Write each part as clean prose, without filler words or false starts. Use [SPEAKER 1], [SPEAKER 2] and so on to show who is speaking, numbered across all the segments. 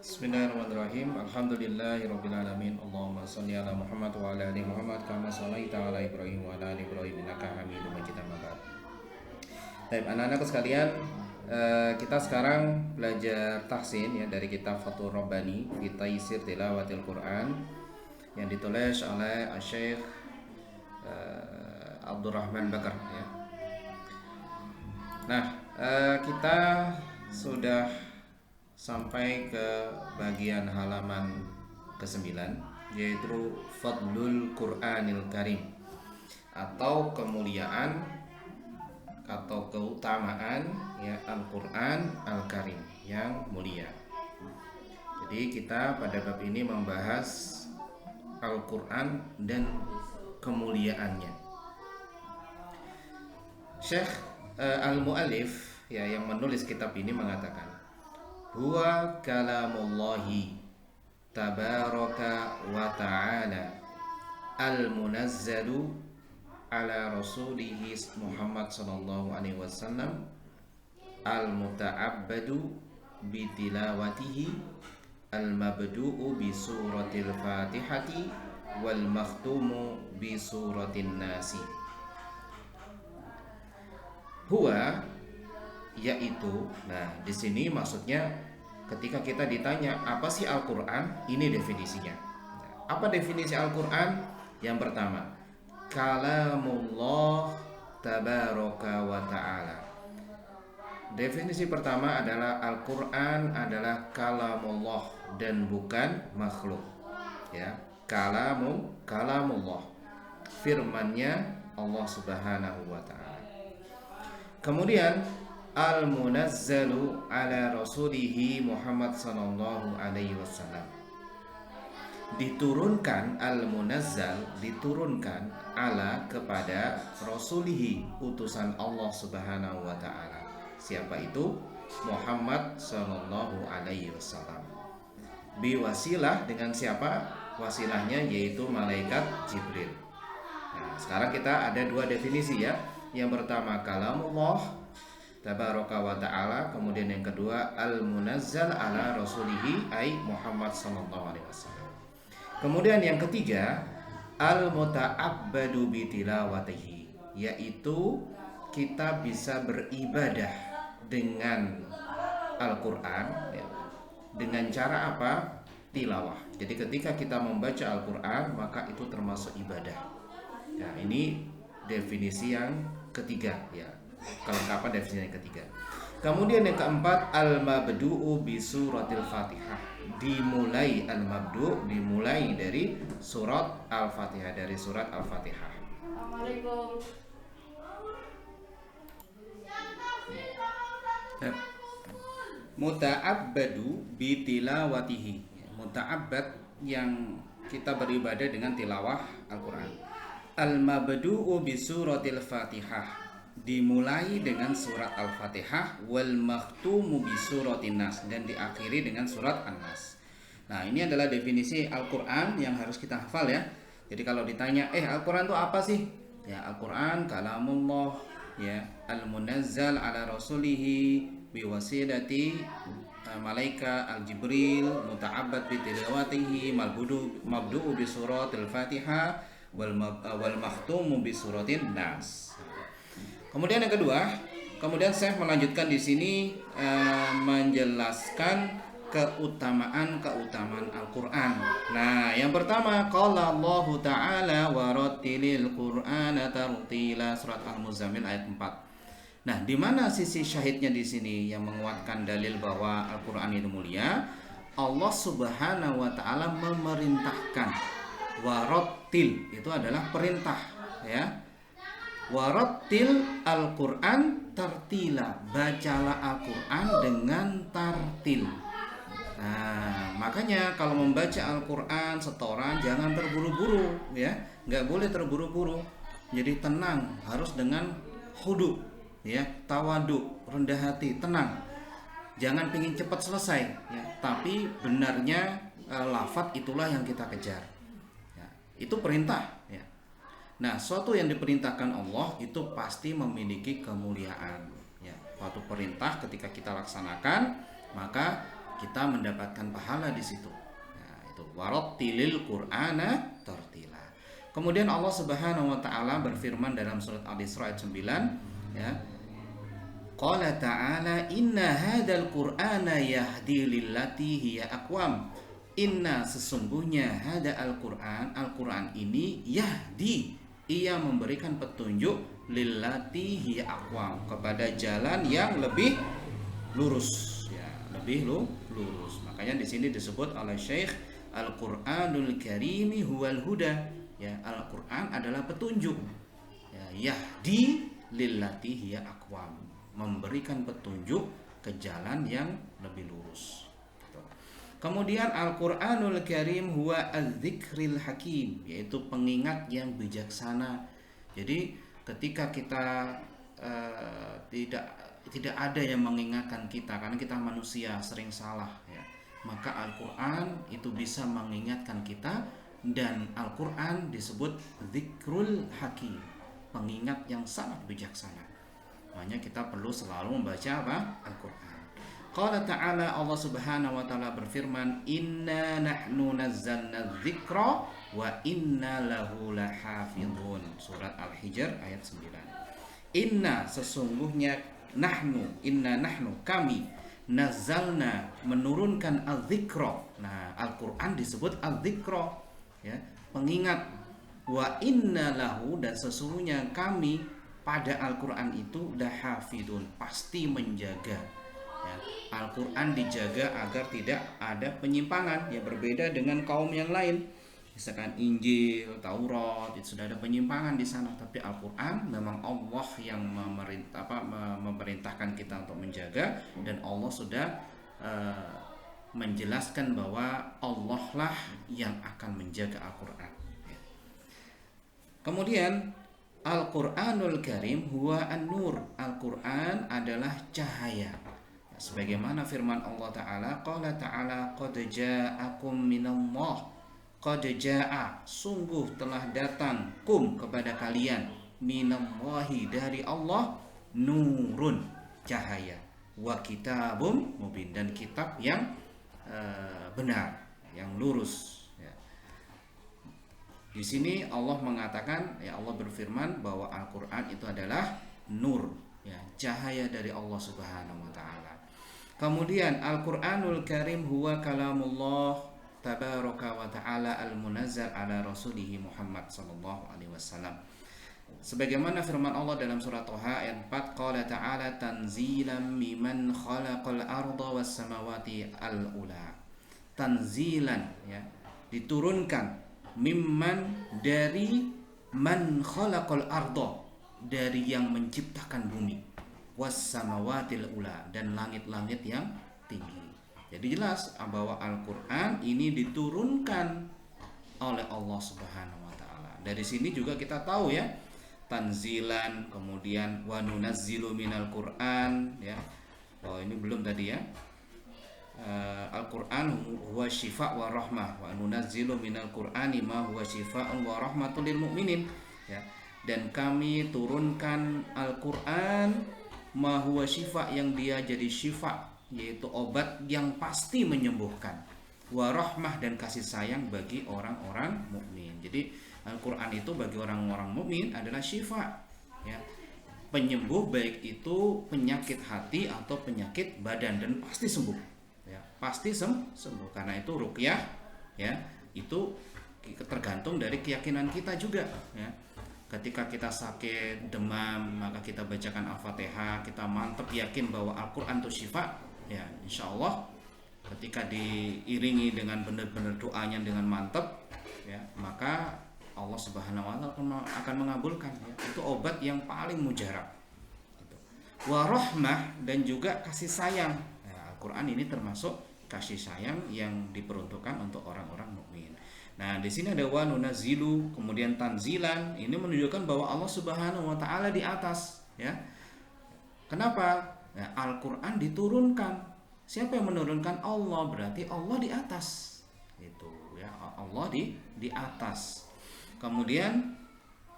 [SPEAKER 1] Bismillahirrahmanirrahim. Alhamdulillahirabbil alamin. Allahumma shalli ala Muhammad wa ala ali Muhammad kama shallaita ala Ibrahim wa ala ali Ibrahim innaka Hamidum Majid. Amma ba'd. Baik, anak-anakku sekalian, kita sekarang belajar tahsin ya dari kitab Fathur Rabbani fi Taysir Tilawatil Quran yang ditulis oleh Syekh Abdurrahman Bakar ya. Nah, kita sudah sampai ke bagian halaman ke-9, yaitu Fadlul Qur'anil Karim, atau kemuliaan atau keutamaan ya Al-Qur'an Al-Karim yang mulia. Jadi kita pada bab ini membahas Al-Qur'an dan kemuliaannya. Syekh Al-Mu'allif ya yang menulis kitab ini mengatakan, huwa kalamullahi tabaraka wa ta'ala al-munazzalu ala rasulihi Muhammad sallallahu alaihi wasallam al-muta'abbadu bitilawatihi al-mabdu'u bi suratil fatihati wal makhtumu bi suratin nasi. Huwa yaitu, nah di sini maksudnya ketika kita ditanya apa sih Al-Quran, ini definisinya. Apa definisi Al-Quran? Yang pertama, kalamullah tabaraka wa ta'ala. Definisi pertama adalah Al-Quran adalah kalamullah dan bukan makhluk ya. Kalamullah, firmannya Allah subhanahu wa ta'ala. Kemudian al-munazzalu ala rasulihi Muhammad sallallahu alaihi wasallam. Diturunkan al-munazzal, diturunkan ala kepada rasulihi, utusan Allah subhanahu wa ta'ala. Siapa itu? Muhammad sallallahu alaihi wasallam. Biwasilah, dengan siapa? Wasilahnya yaitu malaikat Jibril. Nah, sekarang kita ada dua definisi ya. Yang pertama kalamullah tabaraka wa ta'ala, kemudian yang kedua al-munazzal ala rasulihi ay Muhammad sallallahu alaihi wasallam. Kemudian yang ketiga al-muta'abbadu bitilawatihi, yaitu kita bisa beribadah dengan Al-Qur'an ya. Dengan cara apa? Tilawah. Jadi ketika kita membaca Al-Qur'an maka itu termasuk ibadah. Nah, ini definisi yang ketiga ya. Kelengkapan definisi yang ketiga. Kemudian yang keempat al-mabdu'u bi suratil Fatihah. Dimulai al-mabdu' dimulai dari surat Al-Fatihah, dari surat Al-Fatihah. Assalamualaikum. Muta'abbadu bi tilawatihi. Muta'abbad yang kita beribadah dengan tilawah Al-Qur'an. Al-mabdu'u bi suratil Fatihah, dimulai dengan surat Al-Fatihah, wal makhtumu bi suratin Nas, dan diakhiri dengan surat An-Nas. Nah, ini adalah definisi Al-Qur'an yang harus kita hafal ya. Jadi kalau ditanya, Al-Qur'an itu apa sih? Ya, Al-Qur'an kalamullah ya, al-munazzal ala rasulihi bi wasilati malaika al-Jibril, muta'abbad bi tilawatihi, mabdu'u bi suratil Fatihah, wal makhtumu bi suratin Nas. Kemudian yang kedua, kemudian saya melanjutkan di sini menjelaskan keutamaan Al-Qur'an. Nah, yang pertama qala Allah Ta'ala wa rattilil Qur'ana tartila, surat Al-Muzammil ayat 4. Nah, di mana sisi syahidnya di sini yang menguatkan dalil bahwa Al-Qur'an itu mulia? Allah Subhanahu wa taala memerintahkan. Warattil itu adalah perintah ya. Warattil Al-Qur'an tartila, bacalah Al-Qur'an dengan tartil. Nah, makanya kalau membaca Al-Qur'an setoran jangan terburu-buru ya, nggak boleh terburu-buru. Jadi tenang, harus dengan khudu ya, tawadu, rendah hati, tenang. Jangan pingin cepat selesai ya, tapi benarnya lafadz itulah yang kita kejar. Itu perintah ya. Nah, suatu yang diperintahkan Allah itu pasti memiliki kemuliaan ya. Suatu perintah ketika kita laksanakan maka kita mendapatkan pahala di situ. Nah, itu warattilil Qur'ana tartila. Kemudian Allah Subhanahu wa taala berfirman dalam surat Al-Isra ayat 9, ya. Qala ta'ala inna hadzal Qur'ana yahdi lillati hiya aqwam. Inna sesungguhnya hada Al-Qur'an, Al-Qur'an ini yahdi, ia memberikan petunjuk lillati hiya aqwam, kepada jalan yang lebih lurus, ya, lebih lurus. Makanya di sini disebut oleh Syekh Al-Qur'anul Karimi huwal huda, ya, Al-Qur'an adalah petunjuk. Ya, yahdi lillati hiya aqwam, memberikan petunjuk ke jalan yang lebih lurus. Kemudian Al-Qur'anul Karim huwa az-zikril hakim, yaitu pengingat yang bijaksana. Jadi ketika kita tidak ada yang mengingatkan kita, karena kita manusia sering salah, ya, maka Al-Qur'an itu bisa mengingatkan kita, dan Al-Qur'an disebut zikrul hakim, pengingat yang sangat bijaksana. Makanya kita perlu selalu membaca apa? Al-Qur'an. Qala ta'ala, Allah Subhanahu wa taala berfirman, inna nahnu nazzalna dzikra wa inna lahu lahafizun. Surat Al-Hijr ayat 9. Inna sesungguhnya, inna nahnu kami, nazzalna menurunkan al-dzikra. Nah, Al-Qur'an disebut al-dzikra, ya, pengingat. Wa inna lahu, dan sesungguhnya kami pada Al-Qur'an itu lahafizun, pasti menjaga. Ya, Al-Quran dijaga agar tidak ada penyimpangan, ya, berbeda dengan kaum yang lain. Misalkan Injil, Taurat, itu sudah ada penyimpangan di sana, tapi Al-Quran memang Allah yang memerintahkan kita untuk menjaga, dan Allah sudah menjelaskan bahwa Allah lah yang akan menjaga Al-Quran. Ya. Kemudian Al-Quranul Karim huwa an-nur, Al-Quran adalah cahaya. Sebagaimana firman Allah Ta'ala, Qala Ta'ala qad ja'akum minallah, qad ja'a, sungguh telah datang, kum, kepada kalian, minallahi, dari Allah, nurun, cahaya, wa kitabum mubin, dan kitab yang benar, yang lurus, ya. Di sini Allah mengatakan, ya, Allah berfirman bahwa Al-Quran itu adalah nur, ya, cahaya dari Allah Subhanahu wa Ta'ala. Kemudian Al-Qur'anul Karim huwa kalamullah tabaraka wa ta'ala al-munazzal ala rasulihi Muhammad sallallahu alaihi wasallam. Sebagaimana firman Allah dalam surat Thaha ayat 4, qala ta'ala tanzilan mimman khalaqal arda was samawati al-ula. Tanzilan, ya, diturunkan, mimman, dari, man khalaqal arda, dari yang menciptakan bumi, was-samawatil ula, dan langit-langit yang tinggi. Jadi jelas bahwa Al-Qur'an ini diturunkan oleh Allah Subhanahu wa taala. Dari sini juga kita tahu, ya, tanzilan, kemudian wa nunazzilu minal Qur'an, ya. Oh, ini belum tadi, ya. Al-Qur'an huwa syifa' wa rahmah, wa nunazzilu minal Qur'ani ma huwa syifa'un wa rahmatul lil mu'minin, ya. Dan kami turunkan Al-Qur'an ma huwa syifa', yang dia jadi syifa', yaitu obat yang pasti menyembuhkan, wa rahmah, dan kasih sayang bagi orang-orang mukmin. Jadi Al-Qur'an itu bagi orang-orang mukmin adalah syifa', ya, penyembuh, baik itu penyakit hati atau penyakit badan, dan pasti sembuh, ya, pasti sembuh. Karena itu ruqyah, ya, itu tergantung dari keyakinan kita juga, ya. Ketika kita sakit, demam, maka kita bacakan Al-Fatihah, kita mantap yakin bahwa Al-Quran itu syifa, ya, insya Allah ketika diiringi dengan benar-benar doanya dengan mantap, ya, maka Allah Subhanahu wa taala akan mengabulkan, ya. Itu obat yang paling mujarab. Wa rahmah, dan juga kasih sayang. Ya, Al-Quran ini termasuk kasih sayang yang diperuntukkan untuk orang-orang mukmin. Nah, di sini ada wa nunazzilu, kemudian tanzilan, ini menunjukkan bahwa Allah Subhanahu wa taala di atas, ya. Kenapa? Nah, Al-Qur'an diturunkan. Siapa yang menurunkan? Allah, berarti Allah di atas. Itu, ya, Allah di atas. Kemudian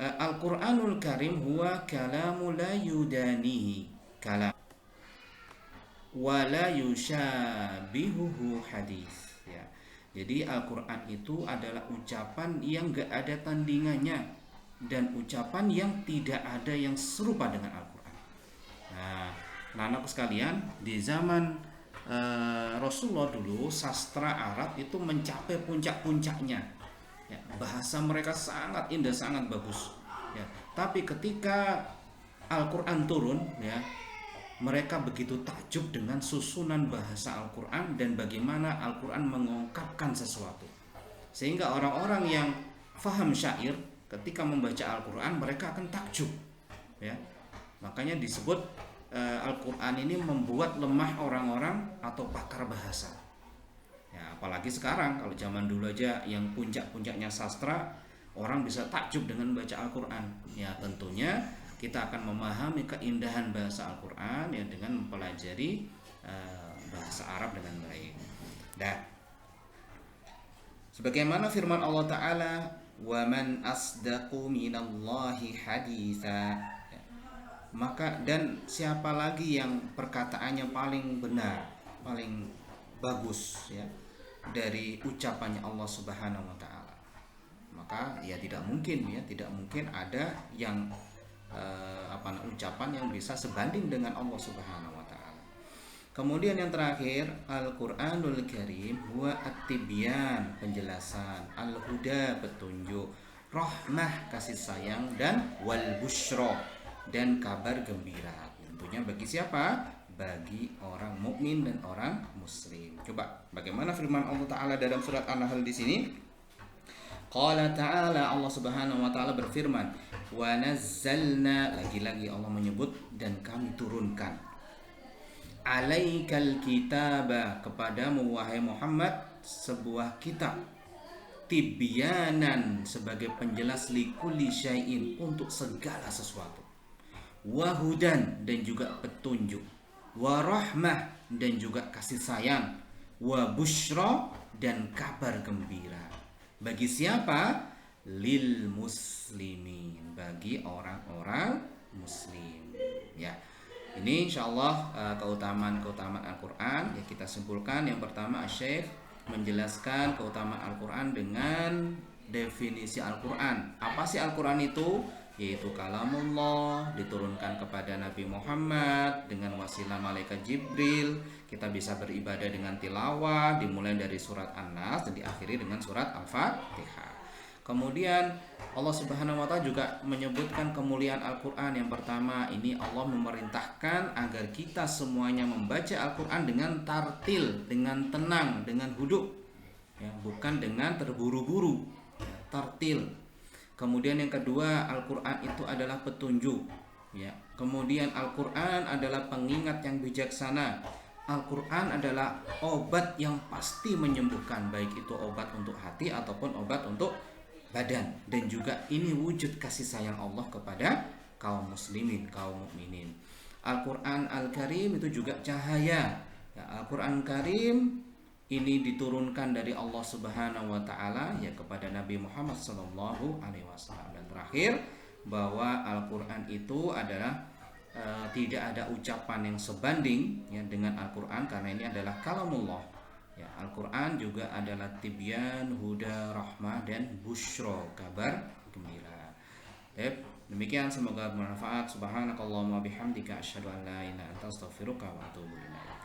[SPEAKER 1] Al-Qur'anul Karim huwa kalamu la yudanihi kalam wala yushabihuhu hadis, ya. Jadi Al-Qur'an itu adalah ucapan yang gak ada tandingannya dan ucapan yang tidak ada yang serupa dengan Al-Qur'an. Nah, anak-anakku sekalian, di zaman Rasulullah dulu sastra Arab itu mencapai puncak-puncaknya. Ya, bahasa mereka sangat indah, sangat bagus. Ya, tapi ketika Al-Qur'an turun, ya, mereka begitu takjub dengan susunan bahasa Al-Quran dan bagaimana Al-Quran mengungkapkan sesuatu, sehingga orang-orang yang faham syair ketika membaca Al-Quran mereka akan takjub, ya. Makanya disebut Al-Quran ini membuat lemah orang-orang atau pakar bahasa, ya. Apalagi sekarang, kalau zaman dulu aja yang puncak-puncaknya sastra orang bisa takjub dengan baca Al-Quran, ya. Tentunya kita akan memahami keindahan bahasa Al-Quran ya dengan mempelajari bahasa Arab dengan baik. Dan sebagaimana firman Allah Ta'ala, wa man asdaqu minallahi haditha, maka dan siapa lagi yang perkataannya paling benar, paling bagus, ya, dari ucapannya Allah Subhanahu wa Ta'ala. Maka ya tidak mungkin ada yang ucapan yang bisa sebanding dengan Allah Subhanahu wa Ta'ala. Kemudian yang terakhir, Al-Qur'anul Karim huwa at-tibyan, penjelasan, al-huda, petunjuk, rahmah, kasih sayang, dan wal busyra, dan kabar gembira. Tentunya bagi siapa? Bagi orang mukmin dan orang muslim. Coba bagaimana firman Allah Ta'ala dalam surat An-Nahl di sini? Qala ta'ala, Allah Subhanahu wa Ta'ala berfirman, wa nazzalna, lagi-lagi Allah menyebut dan kami turunkan, alaikal kitaba, kepadamu wahai Muhammad sebuah kitab, tibyanan, sebagai penjelas, likulli syai'in, untuk segala sesuatu, wahudan, dan juga petunjuk, warahmah, dan juga kasih sayang, wa busyra, dan kabar gembira. Bagi siapa? Lil muslimin, bagi orang-orang muslim, ya. Ini insyaallah keutamaan-keutamaan Al-Quran ya kita simpulkan. Yang pertama, Syekh menjelaskan keutamaan Al-Quran dengan definisi Al-Quran. Apa sih Al-Quran itu? Yaitu kalamullah, diturunkan kepada Nabi Muhammad dengan wasilah malaikat Jibril. Kita bisa beribadah dengan tilawah, dimulai dari surat An-Nas dan diakhiri dengan surat Al-Fatihah. Kemudian Allah Subhanahu wa Ta'ala juga menyebutkan kemuliaan Al-Quran. Yang pertama, ini Allah memerintahkan agar kita semuanya membaca Al-Quran dengan tartil, dengan tenang, dengan huduk, ya, bukan dengan terburu-buru, ya, tartil. Kemudian yang kedua, Al-Quran itu adalah petunjuk, ya. Kemudian Al-Quran adalah pengingat yang bijaksana. Al-Quran adalah obat yang pasti menyembuhkan, baik itu obat untuk hati ataupun obat untuk badan. Dan juga ini wujud kasih sayang Allah kepada kaum muslimin, kaum mukminin. Al-Quran Al-Karim itu juga cahaya, ya. Al-Quran Karim ini diturunkan dari Allah Subhanahu wa Ta'ala ya kepada Nabi Muhammad sallallahu alaihi wasallam. Dan terakhir, bahwa Al-Quran itu adalah tidak ada ucapan yang sebanding ya dengan Al-Quran, karena ini adalah kalamullah. Ya, Al-Quran juga adalah tibyan, huda, rahmah, dan busyra, kabar gembira. Demikian, semoga bermanfaat. Subhanakallahumma bihamdika asyhadu an la ilaha illa anta astaghfiruka wa atubu ilaik.